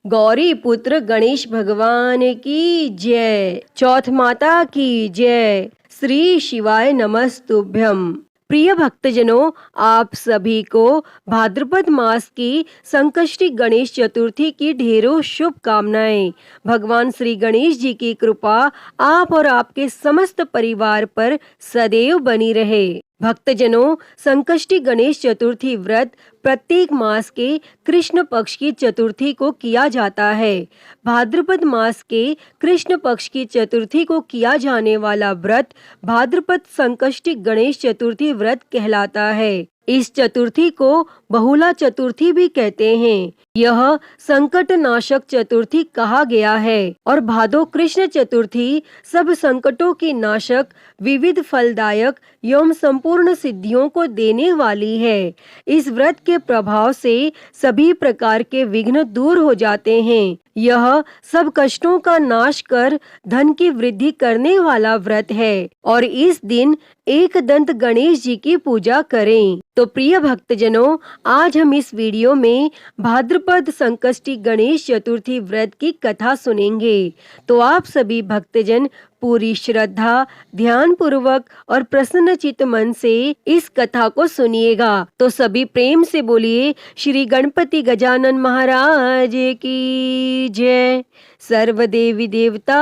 गौरी पुत्र गणेश भगवान की जय। चौथ माता की जय। श्री शिवाय नमस्तुभ्यम। प्रिय भक्तजनों, आप सभी को भाद्रपद मास की संकष्टी गणेश चतुर्थी की ढेरों शुभकामनाएं। भगवान श्री गणेश जी की कृपा आप और आपके समस्त परिवार पर सदैव बनी रहे। भक्तजनों, संकष्टी गणेश चतुर्थी व्रत प्रत्येक मास के कृष्ण पक्ष की चतुर्थी को किया जाता है। भाद्रपद मास के कृष्ण पक्ष की चतुर्थी को किया जाने वाला व्रत भाद्रपद संकष्टी गणेश चतुर्थी व्रत कहलाता है। इस चतुर्थी को बहुला चतुर्थी भी कहते हैं। यह संकट नाशक चतुर्थी कहा गया है और भादो कृष्ण चतुर्थी सब संकटों की नाशक, विविध फलदायक एवं संपूर्ण सिद्धियों को देने वाली है। इस व्रत के प्रभाव से सभी प्रकार के विघ्न दूर हो जाते हैं। यह सब कष्टों का नाश कर धन की वृद्धि करने वाला व्रत है और इस दिन एक दंत गणेश जी की पूजा करें। तो प्रिय भक्तजनों, आज हम इस वीडियो में भाद्रपद संकष्टी गणेश चतुर्थी व्रत की कथा सुनेंगे। तो आप सभी भक्तजन पूरी श्रद्धा, ध्यान पूर्वक और प्रसन्न चित्त मन से इस कथा को सुनिएगा। तो सभी प्रेम से बोलिए श्री गणपति गजानन महाराज की जय। सर्व देवी देवता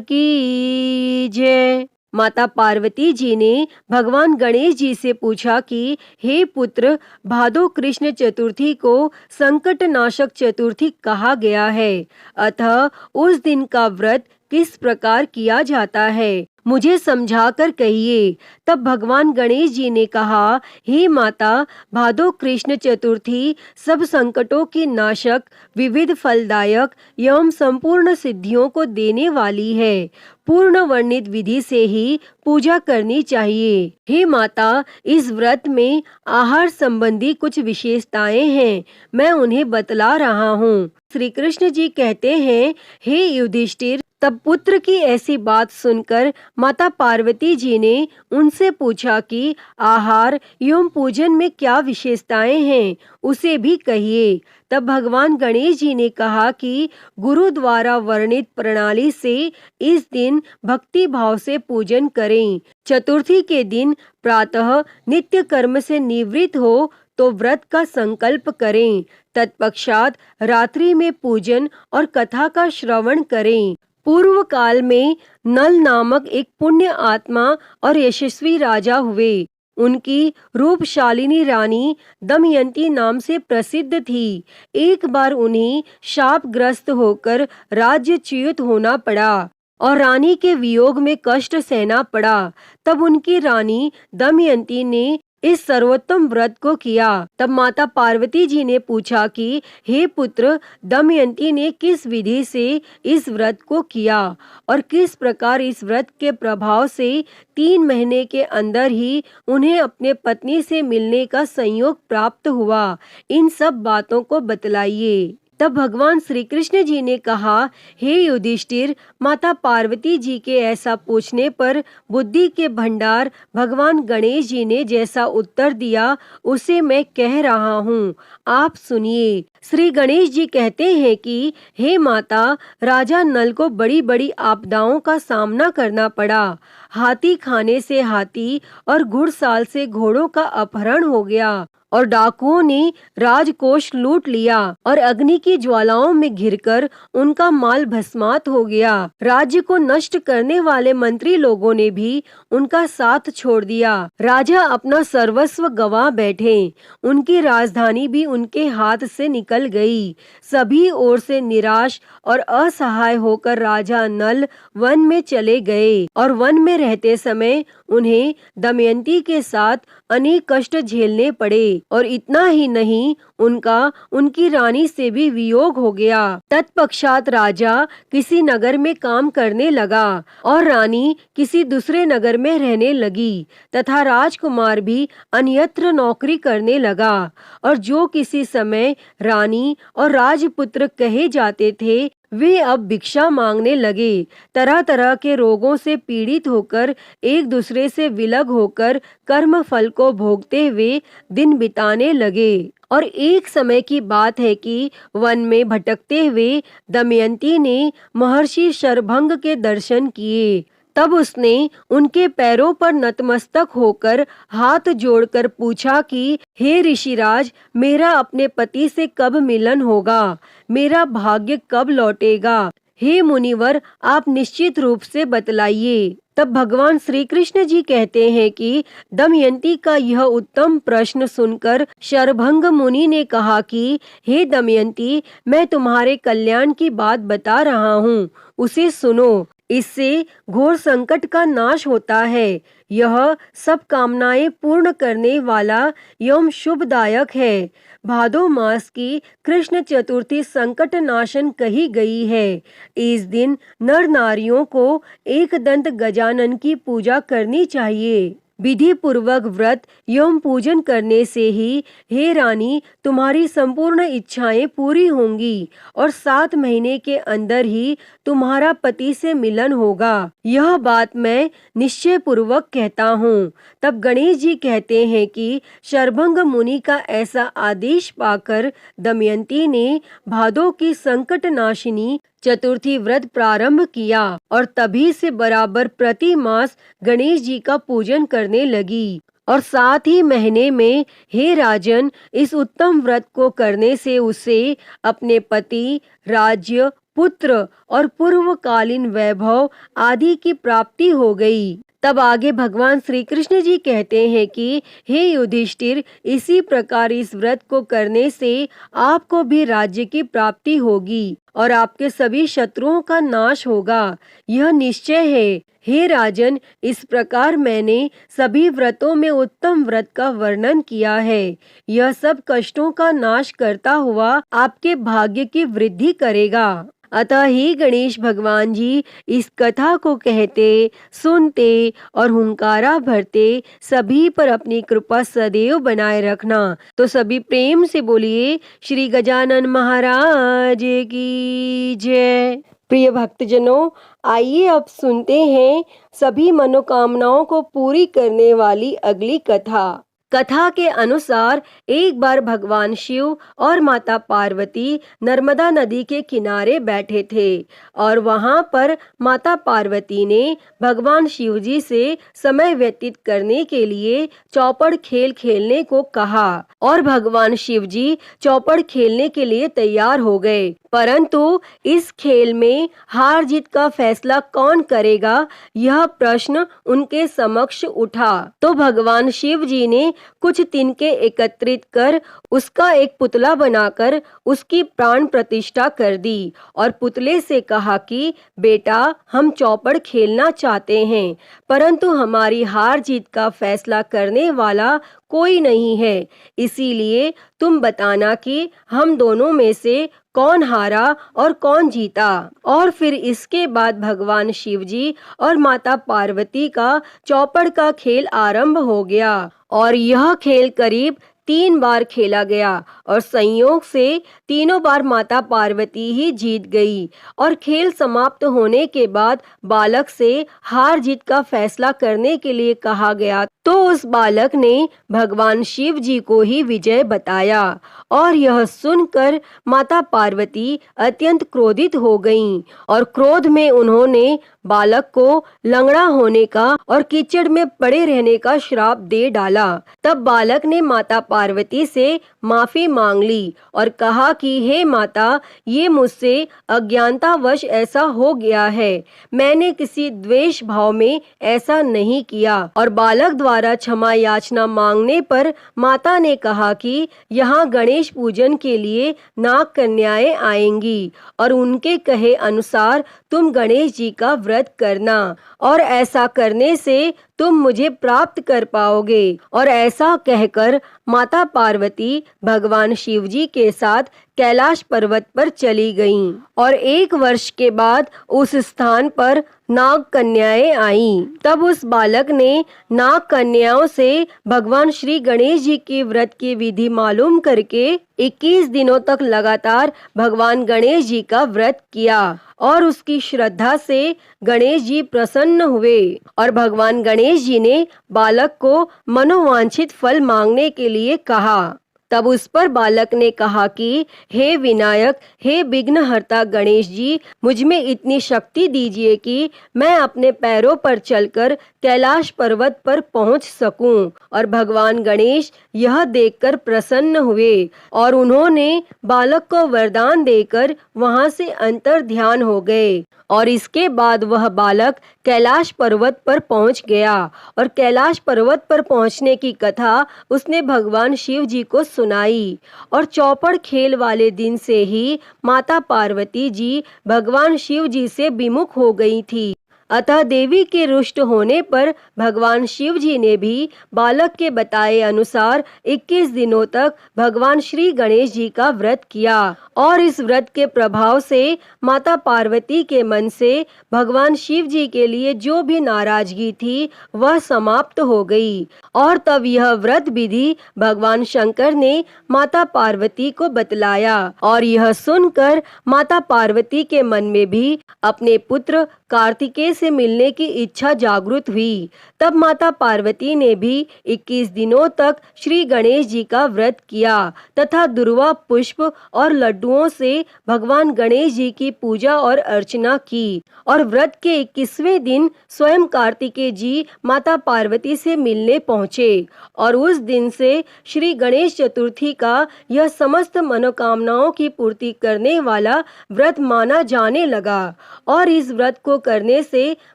की जय। माता पार्वती जी ने भगवान गणेश जी से पूछा कि हे पुत्र, भादो कृष्ण चतुर्थी को संकट नाशक चतुर्थी कहा गया है, अतः उस दिन का व्रत किस प्रकार किया जाता है, मुझे समझाकर कहिए। तब भगवान गणेश जी ने कहा, हे माता, भादो कृष्ण चतुर्थी सब संकटों की नाशक, विविध फलदायक एवं संपूर्ण सिद्धियों को देने वाली है। पूर्ण वर्णित विधि से ही पूजा करनी चाहिए। हे माता, इस व्रत में आहार संबंधी कुछ विशेषताएं हैं, मैं उन्हें बतला रहा हूँ। श्री कृष्ण जी कहते हैं, हे युधिष्ठिर, तब पुत्र की ऐसी बात सुनकर माता पार्वती जी ने उनसे पूछा कि आहार एवं पूजन में क्या विशेषताएं हैं, उसे भी कहिए। तब भगवान गणेश जी ने कहा कि गुरु द्वारा वर्णित प्रणाली से इस दिन भक्ति भाव से पूजन करें। चतुर्थी के दिन प्रातः नित्य कर्म से निवृत्त हो तो व्रत का संकल्प करें। तत्पश्चात रात्रि में पूजन और कथा का श्रवण करें। पूर्व काल में नल नामक एक पुण्य आत्मा और यशस्वी राजा हुए। उनकी रूपशालिनी रानी दमयंती नाम से प्रसिद्ध थी। एक बार उन्हें शापग्रस्त होकर राज्यच्युत होना पड़ा और रानी के वियोग में कष्ट सहना पड़ा। तब उनकी रानी दमयंती ने इस सर्वोत्तम व्रत को किया। तब माता पार्वती जी ने पूछा कि हे पुत्र, दमयंती ने किस विधि से इस व्रत को किया और किस प्रकार इस व्रत के प्रभाव से 3 महीने के अंदर ही उन्हें अपने पत्नी से मिलने का संयोग प्राप्त हुआ, इन सब बातों को बतलाइए। तब भगवान श्री कृष्ण जी ने कहा, हे युधिष्ठिर, माता पार्वती जी के ऐसा पूछने पर बुद्धि के भंडार भगवान गणेश जी ने जैसा उत्तर दिया उसे मैं कह रहा हूँ, आप सुनिए। श्री गणेश जी कहते हैं कि हे माता, राजा नल को बड़ी बड़ी आपदाओं का सामना करना पड़ा। हाथी खाने से हाथी और घुड़साल से घोड़ों का अपहरण हो गया और डाकुओं ने राजकोष लूट लिया और अग्नि की ज्वालाओं में घिरकर उनका माल भस्मात हो गया। राज्य को नष्ट करने वाले मंत्री लोगों ने भी उनका साथ छोड़ दिया। राजा अपना सर्वस्व गंवा बैठे। उनकी राजधानी भी उनके हाथ से निकल गई। सभी ओर से निराश और असहाय होकर राजा नल वन में चले गए और वन में रहते समय उन्हें दमयंती के साथ अनेक कष्ट झेलने पड़े और इतना ही नहीं, उनकी रानी से भी वियोग हो गया। तत्पश्चात राजा किसी नगर में काम करने लगा और रानी किसी दूसरे नगर में रहने लगी तथा राजकुमार भी अन्यत्र नौकरी करने लगा और जो किसी समय रानी और राजपुत्र कहे जाते थे वे अब भिक्षा मांगने लगे। तरह तरह के रोगों से पीड़ित होकर, एक दूसरे से विलग होकर कर्म फल को भोगते हुए दिन बिताने लगे। और एक समय की बात है कि वन में भटकते हुए दमयंती ने महर्षि शरभंग के दर्शन किए। तब उसने उनके पैरों पर नतमस्तक होकर हाथ जोड़कर पूछा कि हे ऋषिराज, मेरा अपने पति से कब मिलन होगा? मेरा भाग्य कब लौटेगा? हे मुनिवर, आप निश्चित रूप से बतलाइए। तब भगवान श्री कृष्ण जी कहते हैं कि दमयंती का यह उत्तम प्रश्न सुनकर शरभंग मुनि ने कहा कि हे दमयंती, मैं तुम्हारे कल्याण की बात बता रहा हूँ, उसे सुनो। इससे घोर संकट का नाश होता है। यह सब कामनाएं पूर्ण करने वाला एवं शुभदायक है। भादो मास की कृष्ण चतुर्थी संकट नाशन कही गई है। इस दिन नर नारियों को एक दंत गजानन की पूजा करनी चाहिए। विधि पूर्वक व्रत एवं पूजन करने से ही हे रानी, तुम्हारी संपूर्ण इच्छाएं पूरी होंगी और 7 महीने के अंदर ही तुम्हारा पति से मिलन होगा। यह बात मैं निश्चय पूर्वक कहता हूँ। तब गणेश जी कहते हैं कि शरभंग मुनि का ऐसा आदेश पाकर दमयंती ने भादो की संकट नाशिनी चतुर्थी व्रत प्रारंभ किया और तभी से बराबर प्रति मास गणेश जी का पूजन करने लगी। और 7 ही महीने में हे राजन, इस उत्तम व्रत को करने से उसे अपने पति, राज्य, पुत्र और पूर्वकालीन वैभव आदि की प्राप्ति हो गई। तब आगे भगवान श्री कृष्ण जी कहते हैं कि हे युधिष्ठिर, इसी प्रकार इस व्रत को करने से आपको भी राज्य की प्राप्ति होगी और आपके सभी शत्रुओं का नाश होगा। यह निश्चय है। हे राजन, इस प्रकार मैंने सभी व्रतों में उत्तम व्रत का वर्णन किया है। यह सब कष्टों का नाश करता हुआ आपके भाग्य की वृद्धि करेगा। अतः ही गणेश भगवान जी इस कथा को कहते, सुनते और हुंकारा भरते सभी पर अपनी कृपा सदैव बनाए रखना। तो सभी प्रेम से बोलिए श्री गजानन महाराज की जय। प्रिय भक्तजनों, आइए अब सुनते हैं सभी मनोकामनाओं को पूरी करने वाली अगली कथा। कथा के अनुसार एक बार भगवान शिव और माता पार्वती नर्मदा नदी के किनारे बैठे थे और वहां पर माता पार्वती ने भगवान शिव जी से समय व्यतीत करने के लिए चौपड़ खेल खेलने को कहा और भगवान शिव जी चौपड़ खेलने के लिए तैयार हो गए। परंतु इस खेल में हार जीत का फैसला कौन करेगा, यह प्रश्न उनके समक्ष उठा। तो भगवान शिव जी ने कुछ तिनके एकत्रित कर उसका एक पुतला बनाकर उसकी प्राण प्रतिष्ठा कर दी और पुतले से कहा कि बेटा, हम चौपड़ खेलना चाहते हैं, परंतु हमारी हार जीत का फैसला करने वाला कोई नहीं है, इसीलिए तुम बताना कि हम दोनों में से कौन हारा और कौन जीता। और फिर इसके बाद भगवान शिव जी और माता पार्वती का चौपड़ का खेल आरंभ हो गया और यह खेल करीब 3 बार खेला गया और संयोग से तीनों बार माता पार्वती ही जीत गई। और खेल समाप्त होने के बाद बालक से हार जीत का फैसला करने के लिए कहा गया, तो उस बालक ने भगवान शिव जी को ही विजय बताया। और यह सुनकर माता पार्वती अत्यंत क्रोधित हो गईं और क्रोध में उन्होंने बालक को लंगड़ा होने का और कीचड़ में पड़े रहने का श्राप दे डाला। तब बालक ने माता पार्वती से माफी मांग ली और कहा कि हे माता, ये मुझसे अज्ञानतावश ऐसा हो गया है, मैंने किसी द्वेष भाव में ऐसा नहीं किया। और बालक द्वारा क्षमा याचना मांगने पर माता ने कहा कि यहाँ गणेश पूजन के लिए नाग कन्याएं आएंगी और उनके कहे अनुसार तुम गणेश जी का व्रत करना और ऐसा करने से तुम मुझे प्राप्त कर पाओगे। और ऐसा कहकर माता पार्वती भगवान शिव जी के साथ कैलाश पर्वत पर चली गईं और 1 वर्ष के बाद उस स्थान पर नाग कन्याएं आईं। तब उस बालक ने नाग कन्याओं से भगवान श्री गणेश जी के व्रत की विधि मालूम करके 21 दिनों तक लगातार भगवान गणेश जी का व्रत किया और उसकी श्रद्धा से गणेश जी प्रसन्न हुए और भगवान गणेश जी ने बालक को मनोवांछित फल मांगने के लिए कहा। तब उस पर बालक ने कहा कि हे विनायक, हे विघ्नहर्ता गणेश जी, मुझ में इतनी शक्ति दीजिए कि मैं अपने पैरों पर चलकर कैलाश पर्वत पर पहुंच सकूं। और भगवान गणेश यह देखकर प्रसन्न हुए और उन्होंने बालक को वरदान देकर वहां से अंतर ध्यान हो गए और इसके बाद वह बालक कैलाश पर्वत पर पहुंच गया और कैलाश पर्वत पर पहुंचने की कथा उसने भगवान शिव जी को सुनाई। और चौपड़ खेल वाले दिन से ही माता पार्वती जी भगवान शिव जी से विमुख हो गई थी। अतः देवी के रुष्ट होने पर भगवान शिव जी ने भी बालक के बताए अनुसार 21 दिनों तक भगवान श्री गणेश जी का व्रत किया और इस व्रत के प्रभाव से माता पार्वती के मन से भगवान शिव जी के लिए जो भी नाराजगी थी वह समाप्त हो गई। और तब यह व्रत विधि भगवान शंकर ने माता पार्वती को बतलाया और यह सुनकर माता पार्वती के मन में भी अपने पुत्र कार्तिकेय से मिलने की इच्छा जागृत हुई। तब माता पार्वती ने भी 21 दिनों तक श्री गणेश जी का व्रत किया तथा दुर्वा पुष्प और लड्डुओं से भगवान गणेश जी की पूजा और अर्चना की। और व्रत के 21वें दिन स्वयं कार्तिकेय जी माता पार्वती से मिलने पहुँचे और उस दिन से श्री गणेश चतुर्थी का यह समस्त मनोकामनाओं की पूर्ति करने वाला व्रत माना जाने लगा। और इस व्रत को करने से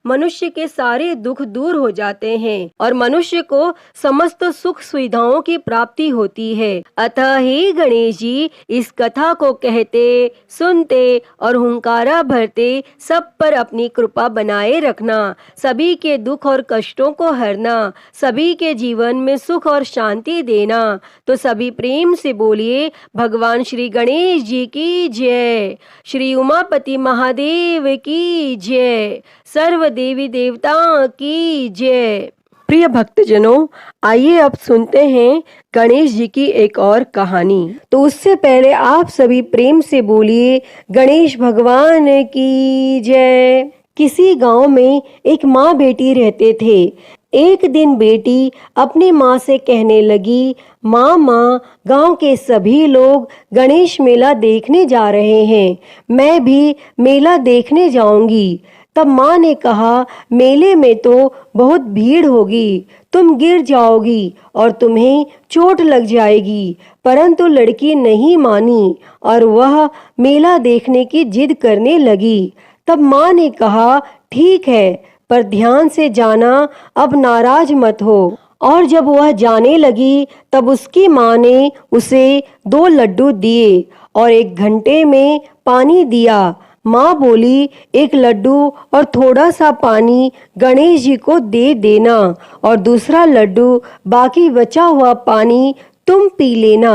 मनुष्य के सारे दुख दूर हो जाते हैं और मनुष्य को समस्त सुख सुविधाओं की प्राप्ति होती है। अतः हे गणेश जी, इस कथा को कहते, सुनते और हुंकारा भरते सब पर अपनी कृपा बनाए रखना, सभी के दुख और कष्टों को हरना, सभी के जीवन में सुख और शांति देना। तो सभी प्रेम से बोलिए भगवान श्री गणेश जी की जय, श्री उमापति महादेव की जय, सर्व देवी देवताओं की जय। प्रिय भक्तजनों, आइए अब सुनते हैं गणेश जी की एक और कहानी। तो उससे पहले आप सभी प्रेम से बोलिए गणेश भगवान की जय। किसी गांव में एक माँ बेटी रहते थे। एक दिन बेटी अपनी माँ से कहने लगी, माँ, गांव के सभी लोग गणेश मेला देखने जा रहे हैं, मैं भी मेला देखने जाऊंगी। तब माँ ने कहा, मेले में तो बहुत भीड़ होगी, तुम गिर जाओगी और तुम्हें चोट लग जाएगी। परंतु लड़की नहीं मानी और वह मेला देखने की जिद करने लगी। तब माँ ने कहा, ठीक है, पर ध्यान से जाना, अब नाराज मत हो। और जब वह जाने लगी तब उसकी माँ ने उसे 2 लड्डू दिए और 1 घंटे में पानी दिया। माँ बोली, 1 लड्डू और थोड़ा सा पानी गणेश जी को दे देना और दूसरा लड्डू, बाकी बचा हुआ पानी तुम पी लेना।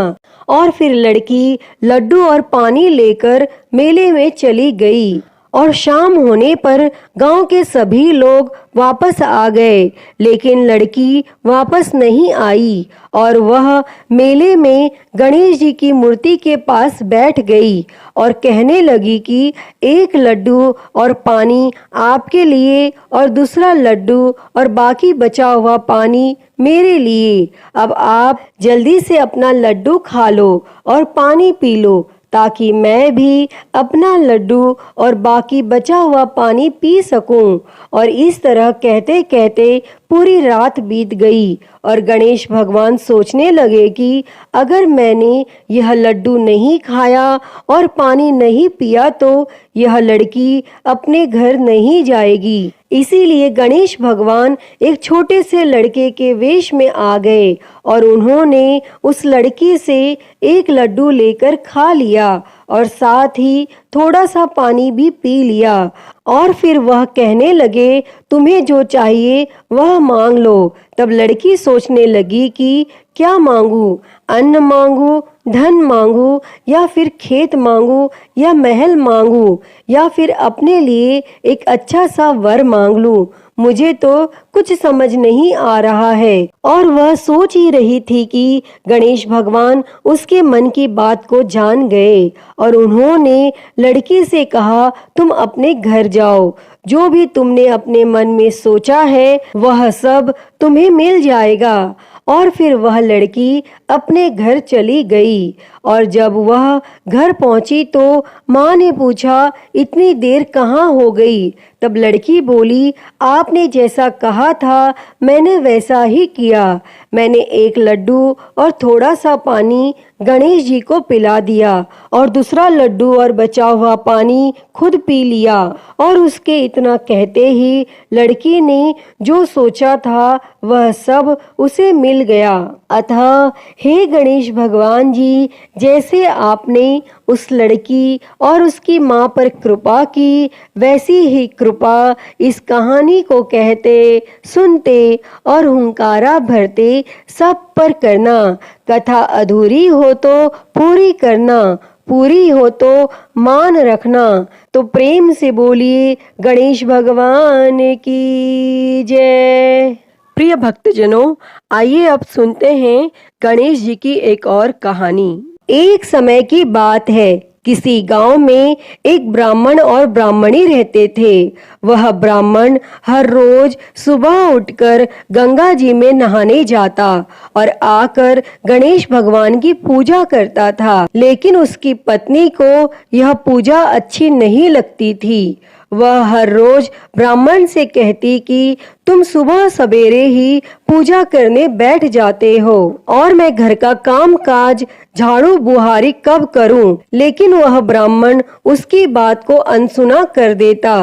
और फिर लड़की लड्डू और पानी लेकर मेले में चली गई और शाम होने पर गांव के सभी लोग वापस आ गए, लेकिन लड़की वापस नहीं आई और वह मेले में गणेश जी की मूर्ति के पास बैठ गई और कहने लगी कि 1 लड्डू और पानी आपके लिए और दूसरा लड्डू और बाकी बचा हुआ पानी मेरे लिए। अब आप जल्दी से अपना लड्डू खा लो और पानी पी लो, ताकि मैं भी अपना लड्डू और बाकी बचा हुआ पानी पी सकूं। और इस तरह कहते कहते पूरी रात बीत गई और गणेश भगवान सोचने लगे कि अगर मैंने यह लड्डू नहीं खाया और पानी नहीं पिया तो यह लड़की अपने घर नहीं जाएगी। इसीलिए गणेश भगवान एक छोटे से लड़के के वेश में आ गए और उन्होंने उस लड़की से 1 लड्डू लेकर खा लिया और साथ ही थोड़ा सा पानी भी पी लिया। और फिर वह कहने लगे, तुम्हें जो चाहिए वह मांग लो। तब लड़की सोचने लगी कि क्या मांगू, अन्न मांगू, धन मांगूं या फिर खेत मांगूं या महल मांगूं या फिर अपने लिए एक अच्छा सा वर मांग लूं, मुझे तो कुछ समझ नहीं आ रहा है। और वह सोच ही रही थी कि गणेश भगवान उसके मन की बात को जान गए और उन्होंने लड़की से कहा, तुम अपने घर जाओ, जो भी तुमने अपने मन में सोचा है वह सब तुम्हें मिल जाएगा। और फिर वह लड़की अपने घर चली गई और जब वह घर पहुंची तो माँ ने पूछा, इतनी देर कहाँ हो गई? तब लड़की बोली, आपने जैसा कहा था मैंने वैसा ही किया। मैंने एक लड्डू और थोड़ा सा पानी गणेश जी को पिला दिया और दूसरा लड्डू और बचा हुआ पानी खुद पी लिया। और उसके इतना कहते ही लड़की ने जो सोचा था वह सब उसे मिल गया। अतः हे गणेश भगवान जी, जैसे आपने उस लड़की और उसकी माँ पर कृपा की, वैसी ही कृपा इस कहानी को कहते, सुनते और हुंकारा भरते सब पर करना। कथा अधूरी हो तो पूरी करना, पूरी हो तो मान रखना। तो प्रेम से बोलिए गणेश भगवान की जय। प्रिय भक्तजनों, आइए अब सुनते हैं गणेश जी की एक और कहानी। एक समय की बात है, किसी गांव में एक ब्राह्मण और ब्राह्मणी रहते थे। वह ब्राह्मण हर रोज सुबह उठकर गंगा जी में नहाने जाता और आकर गणेश भगवान की पूजा करता था, लेकिन उसकी पत्नी को यह पूजा अच्छी नहीं लगती थी। वह हर रोज ब्राह्मण से कहती कि तुम सुबह सवेरे ही पूजा करने बैठ जाते हो और मैं घर का काम काज झाड़ू बुहारी कब करूं? लेकिन वह ब्राह्मण उसकी बात को अनसुना कर देता।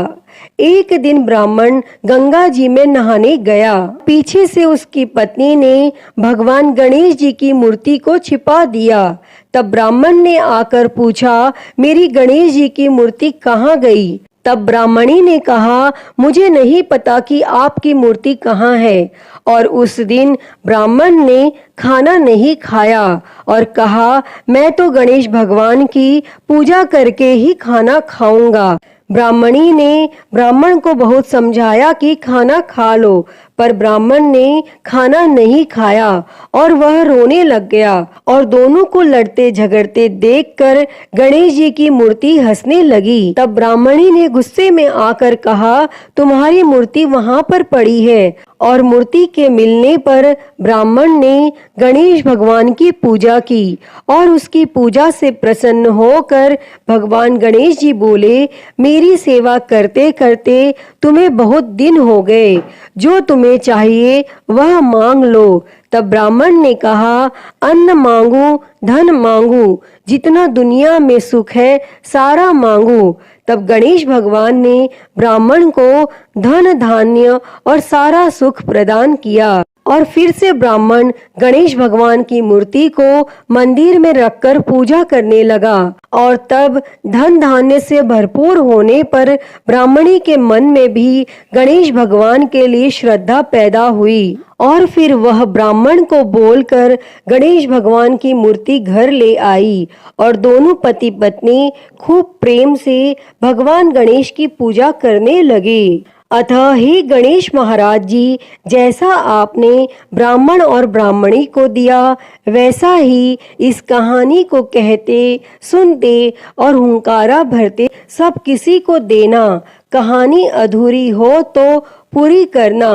एक दिन ब्राह्मण गंगा जी में नहाने गया। पीछे से उसकी पत्नी ने भगवान गणेश जी की मूर्ति को छिपा दिया। तब ब्राह्मण ने आकर पूछा, मेरी गणेश जी की मूर्ति कहाँ गई? तब ब्राह्मणी ने कहा, मुझे नहीं पता कि आपकी मूर्ति कहाँ है। और उस दिन ब्राह्मण ने खाना नहीं खाया और कहा, मैं तो गणेश भगवान की पूजा करके ही खाना खाऊंगा। ब्राह्मणी ने ब्राह्मण को बहुत समझाया कि खाना खा लो, पर ब्राह्मण ने खाना नहीं खाया और वह रोने लग गया। और दोनों को लड़ते झगड़ते देखकर गणेश जी की मूर्ति हंसने लगी। तब ब्राह्मणी ने गुस्से में आकर कहा, तुम्हारी मूर्ति वहां पर पड़ी है। और मूर्ति के मिलने पर ब्राह्मण ने गणेश भगवान की पूजा की और उसकी पूजा से प्रसन्न होकर भगवान गणेश जी बोले, मेरी सेवा करते करते तुम्हें बहुत दिन हो गए, जो तुम्हें चाहिए वह मांग लो। तब ब्राह्मण ने कहा, अन्न मांगू, धन मांगू, जितना दुनिया में सुख है सारा मांगू। तब गणेश भगवान ने ब्राह्मण को धन धान्य और सारा सुख प्रदान किया। और फिर से ब्राह्मण गणेश भगवान की मूर्ति को मंदिर में रखकर पूजा करने लगा। और तब धन धान्य से भरपूर होने पर ब्राह्मणी के मन में भी गणेश भगवान के लिए श्रद्धा पैदा हुई। और फिर वह ब्राह्मण को बोलकर गणेश भगवान की मूर्ति घर ले आई और दोनों पति पत्नी खूब प्रेम से भगवान गणेश की पूजा करने लगे। अतः हे गणेश महाराज जी, जैसा आपने ब्राह्मण और ब्राह्मणी को दिया, वैसा ही इस कहानी को कहते, सुनते और हुंकारा भरते सब किसी को देना। कहानी अधूरी हो तो पूरी करना।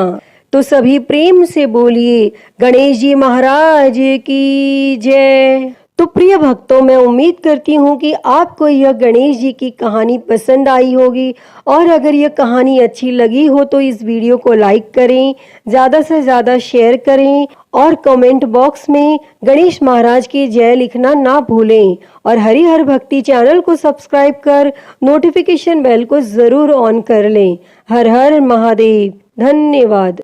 तो सभी प्रेम से बोलिए गणेश जी महाराज की जय। तो प्रिय भक्तों, मैं उम्मीद करती हूँ कि आपको यह गणेश जी की कहानी पसंद आई होगी। और अगर यह कहानी अच्छी लगी हो तो इस वीडियो को लाइक करें, ज़्यादा से ज़्यादा शेयर करें और कमेंट बॉक्स में गणेश महाराज की जय लिखना ना भूलें। और हरिहर भक्ति चैनल को सब्सक्राइब कर नोटिफिकेशन बेल को ज़रूर ऑन कर लें। हर हर महादेव। धन्यवाद।